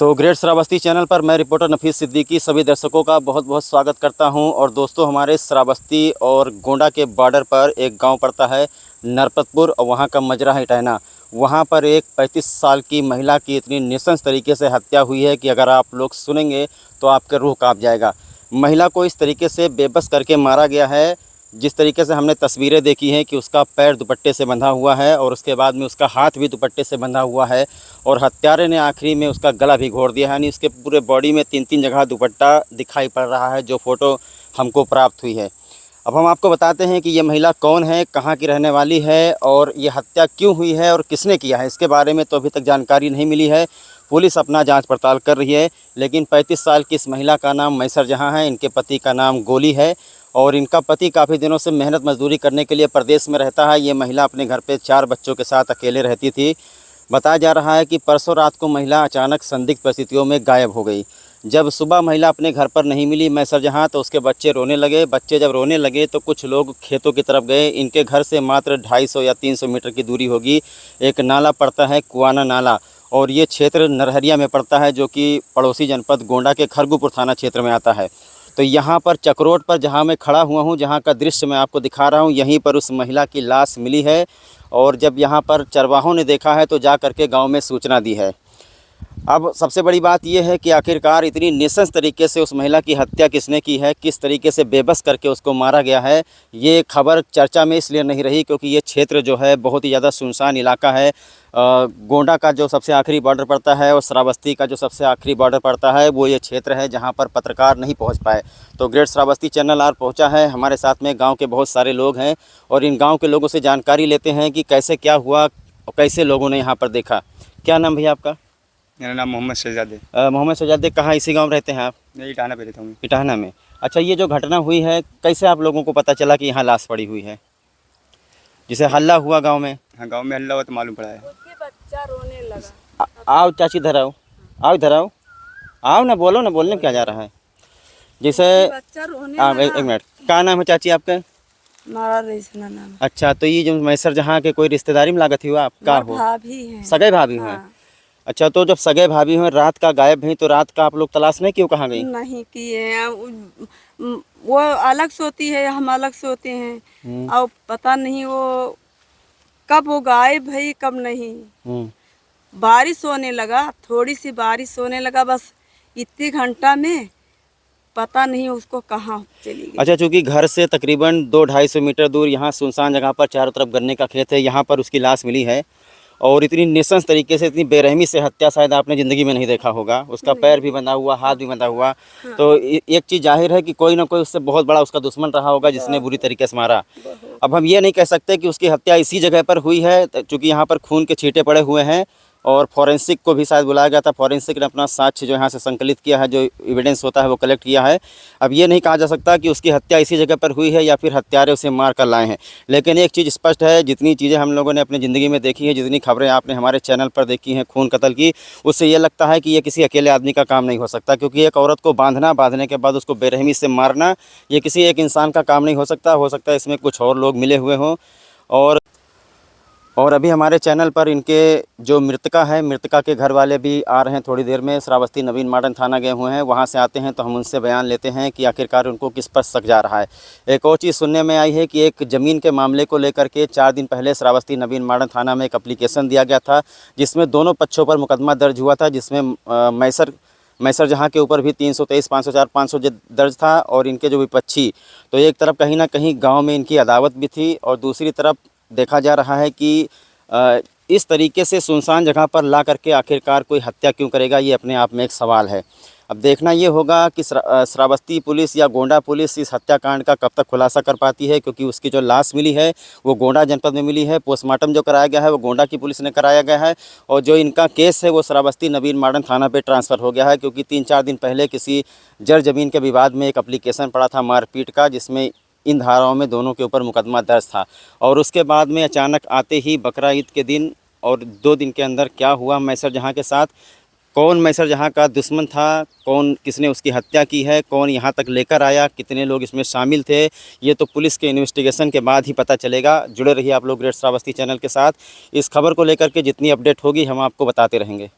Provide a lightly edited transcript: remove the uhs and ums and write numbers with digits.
तो great Shravasti channel पर मैं रिपोर्टर नफीस सिद्दीकी सभी दर्शकों का बहुत बहुत स्वागत करता हूं। और दोस्तों, हमारे श्रावस्ती और गोंडा के बॉर्डर पर एक गांव पड़ता है नरपतपुर, और वहां का मजरा है इटहना। वहां पर एक 35 साल की महिला की इतनी नृशंस तरीके से हत्या हुई है कि अगर आप लोग सुनेंगे तो आपके रूह कांप जाएगा। महिला को इस तरीके से बेबस करके मारा गया है। जिस तरीके से हमने तस्वीरें देखी हैं कि उसका पैर दुपट्टे से बंधा हुआ है और उसके बाद में उसका हाथ भी दुपट्टे से बंधा हुआ है, और हत्यारे ने आखिरी में उसका गला भी घोड़ दिया है। यानी उसके पूरे बॉडी में 3-3 जगह दुपट्टा दिखाई पड़ रहा है, जो फ़ोटो हमको प्राप्त हुई है। अब हम आपको बताते हैं कि ये महिला कौन है, कहाँ की रहने वाली है, और ये हत्या क्यों हुई है और किसने किया है। इसके बारे में तो अभी तक जानकारी नहीं मिली है। पुलिस अपना जांच पड़ताल कर रही है। लेकिन 35 साल की इस महिला का नाम मैसर जहां है, इनके पति का नाम गोली है, और इनका पति काफ़ी दिनों से मेहनत मजदूरी करने के लिए प्रदेश में रहता है। ये महिला अपने घर पे 4 बच्चों के साथ अकेले रहती थी। बताया जा रहा है कि परसों रात को महिला अचानक संदिग्ध परिस्थितियों में गायब हो गई। जब सुबह महिला अपने घर पर नहीं मिली मैसर जहां, तो उसके बच्चे रोने लगे। बच्चे जब रोने लगे तो कुछ लोग खेतों की तरफ गए। इनके घर से मात्र 250 या 300 मीटर की दूरी होगी। एक नाला पड़ता है, कुआना नाला, और ये क्षेत्र नरहरिया में पड़ता है, जो कि पड़ोसी जनपद गोंडा के खरगुपुर थाना क्षेत्र में आता है। तो यहाँ पर चक्रोट पर जहाँ मैं खड़ा हुआ हूँ, जहाँ का दृश्य मैं आपको दिखा रहा हूँ, यहीं पर उस महिला की लाश मिली है। और जब यहाँ पर चरवाहों ने देखा है तो जा करके गांव में सूचना दी है। अब सबसे बड़ी बात यह है कि आखिरकार इतनी नृशंस तरीके से उस महिला की हत्या किसने की है, किस तरीके से बेबस करके उसको मारा गया है। ये खबर चर्चा में इसलिए नहीं रही क्योंकि ये क्षेत्र जो है बहुत ही ज़्यादा सुनसान इलाका है। गोंडा का जो सबसे आखिरी बॉर्डर पड़ता है और श्रावस्ती का जो सबसे आखिरी बॉर्डर पड़ता है, वो ये क्षेत्र है जहाँ पर पत्रकार नहीं पहुँच पाए। तो ग्रेट श्रावस्ती चैनल आज पहुँचा है। हमारे साथ में गाँव के बहुत सारे लोग हैं और इन गाँव के लोगों से जानकारी लेते हैं कि कैसे क्या हुआ और कैसे लोगों ने यहाँ पर देखा। क्या नाम भैया आपका? मेरा नाम मोहम्मद शहजाद है। मोहम्मद शहजाद, कहाँ इसी गांव में रहते हैं आप? मैं इटाना पे रहता हूँ। इटाहना में। अच्छा, ये जो घटना हुई है, कैसे आप लोगों को पता चला कि यहाँ लाश पड़ी हुई है? जिसे हल्ला हुआ गांव में? हाँ, गांव में हल्ला हुआ तो मालूम पड़ा है। उसके बच्चा रोने लगा। आओ चाची, इधर आओ, आओ इधर आओ, आओ ना, बोलो ना, बोलने में क्या जा रहा है। जैसे बच्चा रोने हाँ, लगा। एक मिनट, क्या नाम है चाची आपका? मारा रेसना नाम। अच्छा, तो ये जो मैसर जहाँ के कोई रिश्तेदारी में लागत हुआ आपका हो? भाभी है। सगे भाभी हैं? हाँ। अच्छा, तो जब सगे भाभी हैं, रात का गायब हैं, तो रात का आप लोग तलाश नहीं क्यों, कहाँ गई? नहीं किए हैं। वो अलग सोती है, हम अलग सोते हैं। और पता नहीं वो कब वो गायब है कब नहीं। बारिश होने लगा, थोड़ी सी बारिश होने लगा, बस इतने घंटा में पता नहीं उसको कहाँ चली गई। अच्छा, चूंकि घर से तकरीबन 200-250 मीटर दूर यहाँ सुनसान जगह पर चारों तरफ गन्ने का खेत है, यहाँ पर उसकी लाश मिली है। और इतनी नृशंस तरीके से, इतनी बेरहमी से हत्या शायद आपने ज़िंदगी में नहीं देखा होगा। उसका पैर भी बंधा हुआ, हाथ भी बंधा हुआ। तो एक चीज़ जाहिर है कि कोई ना कोई उससे बहुत बड़ा उसका दुश्मन रहा होगा जिसने बुरी तरीके से मारा। अब हम ये नहीं कह सकते कि उसकी हत्या इसी जगह पर हुई है, चूँकि यहाँ पर खून के छींटे पड़े हुए हैं। और फॉरेंसिक को भी शायद बुलाया गया था। फॉरेंसिक ने अपना साक्ष्य जो यहाँ से संकलित किया है, जो एविडेंस होता है वो कलेक्ट किया है। अब ये नहीं कहा जा सकता कि उसकी हत्या इसी जगह पर हुई है या फिर हत्यारे उसे मार कर लाए हैं। लेकिन एक चीज़ स्पष्ट है, जितनी चीज़ें हम लोगों ने अपनी ज़िंदगी में देखी है, जितनी खबरें आपने हमारे चैनल पर देखी हैं खून कत्ल की, उससे ये लगता है कि ये किसी अकेले आदमी का काम नहीं हो सकता। क्योंकि एक औरत को बांधने के बाद उसको बेरहमी से मारना, ये किसी एक इंसान का काम नहीं हो सकता। हो सकता है इसमें कुछ और लोग मिले हुए हों। और अभी हमारे चैनल पर इनके जो मृतका है, मृतका के घर वाले भी आ रहे हैं थोड़ी देर में। श्रावस्ती नवीन मॉडर्न थाना गए हुए हैं, वहां से आते हैं तो हम उनसे बयान लेते हैं कि आखिरकार उनको किस पर शक जा रहा है। एक और चीज़ सुनने में आई है कि एक ज़मीन के मामले को लेकर के 4 दिन पहले श्रावस्ती नवीन मॉडर्न थाना में एक एप्लीकेशन दिया गया था, जिसमें दोनों पक्षों पर मुकदमा दर्ज हुआ था। जिसमें मैसर जहाँ के ऊपर भी 323, 504, 500 दर्ज था, और इनके जो विपक्षी, तो एक तरफ कहीं ना कहीं गाँव में इनकी अदावत भी थी, और दूसरी तरफ देखा जा रहा है कि इस तरीके से सुनसान जगह पर ला करके आखिरकार कोई हत्या क्यों करेगा, ये अपने आप में एक सवाल है। अब देखना ये होगा कि श्रावस्ती पुलिस या गोंडा पुलिस इस हत्याकांड का कब तक खुलासा कर पाती है। क्योंकि उसकी जो लाश मिली है वो गोंडा जनपद में मिली है। पोस्टमार्टम जो कराया गया है वो गोंडा की पुलिस ने कराया गया है, और जो इनका केस है वो श्रावस्ती नवीन मॉडर्न थाना पे ट्रांसफ़र हो गया है। क्योंकि 3-4 दिन पहले किसी जर ज़मीन के विवाद में एक एप्लीकेशन पड़ा था मारपीट का, जिसमें इन धाराओं में दोनों के ऊपर मुकदमा दर्ज था। और उसके बाद में अचानक आते ही बकरा ईद के दिन और 2 दिन के अंदर क्या हुआ मैसर जहां के साथ, कौन मैसर जहां का दुश्मन था, कौन किसने उसकी हत्या की है, कौन यहां तक लेकर आया, कितने लोग इसमें शामिल थे, ये तो पुलिस के इन्वेस्टिगेशन के बाद ही पता चलेगा। जुड़े रहिए आप लोग ग्रेट श्रावस्ती चैनल के साथ। इस खबर को लेकर के जितनी अपडेट होगी हम आपको बताते रहेंगे।